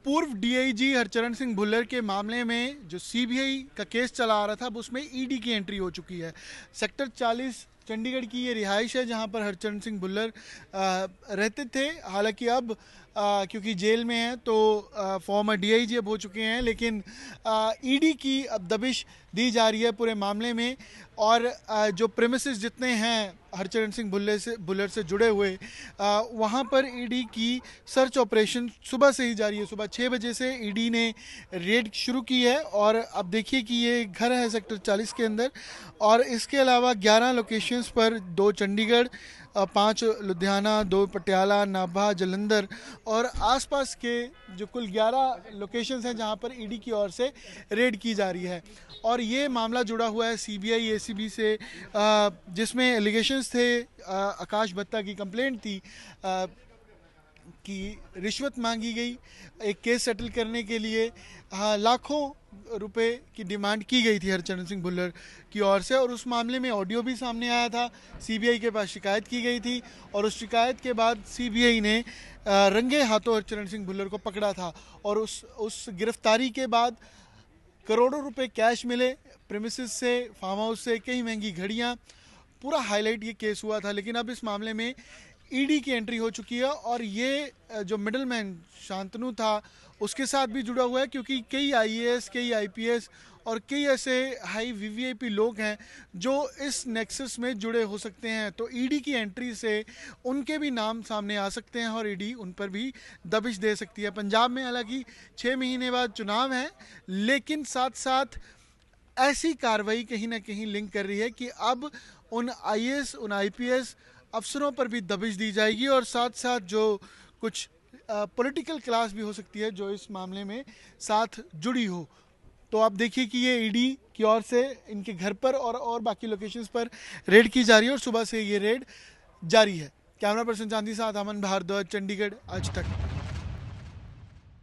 पूर्व डीआईजी हरचरण सिंह भुल्लर के मामले में जो सीबीआई का केस चला आ रहा था, अब उसमें ईडी की एंट्री हो चुकी है। सेक्टर 40 चंडीगढ़ की ये रिहाइश है जहां पर हरचरण सिंह भुल्लर रहते थे। हालांकि अब क्योंकि जेल में है तो फॉर्मर डीआईजी अब हो चुके हैं, लेकिन ईडी की अब दबिश दी जा रही है पूरे मामले में। और जो प्रेमिसेस जितने हैं हरचरण सिंह भुल्लर से जुड़े हुए, वहाँ पर ईडी की सर्च ऑपरेशन सुबह से ही जारी है। सुबह 6 बजे से ईडी ने रेड शुरू की है और अब देखिए कि ये घर है सेक्टर 40 के अंदर, और इसके अलावा 11 लोकेशंस पर, 2 चंडीगढ़, 5 लुधियाना, 2 पटियाला, नाभा, जालंधर और आसपास के जो कुल 11 लोकेशंस हैं जहां पर ईडी की ओर से रेड की जा रही है। और ये मामला जुड़ा हुआ है सीबीआई एसीबी से, जिसमें एलिगेशंस थे, आकाश भत्ता की कंप्लेंट थी कि रिश्वत मांगी गई एक केस सेटल करने के लिए। लाखों रुपए की डिमांड की गई थी हरचरण सिंह भुल्लर की ओर से, और उस मामले में ऑडियो भी सामने आया था। सीबीआई के पास शिकायत की गई थी और उस शिकायत के बाद सीबीआई ने रंगे हाथों हरचरण सिंह भुल्लर को पकड़ा था। और उस गिरफ्तारी के बाद करोड़ों रुपए कैश मिले प्रेमिसेस से, फार्म हाउस से, कई महंगी घड़ियां, पूरा हाईलाइट ये केस हुआ था। लेकिन अब इस मामले में ईडी की एंट्री हो चुकी है और ये जो मिडलमैन शांतनु था उसके साथ भी जुड़ा हुआ है, क्योंकि कई आईएएस, कई आईपीएस और कई ऐसे हाई वीवीआईपी लोग हैं जो इस नेक्सस में जुड़े हो सकते हैं। तो ईडी की एंट्री से उनके भी नाम सामने आ सकते हैं और ईडी उन पर भी दबिश दे सकती है। पंजाब में हालांकि 6 महीने बाद चुनाव हैं, लेकिन साथ साथ ऐसी कार्रवाई कहीं ना कहीं लिंक कर रही है कि अब उन आईएएस, उन आईपीएस अफसरों पर भी दबिश दी जाएगी और साथ साथ जो कुछ पॉलिटिकल क्लास भी हो सकती है जो इस मामले में साथ जुड़ी हो। तो आप देखिए कि ये ईडी की ओर से इनके घर पर और बाकी लोकेशंस पर रेड की जा रही है और सुबह से ये रेड जारी है। कैमरा पर्सन चांदी साथ अमन भारद्वाज, चंडीगढ़, आज तक।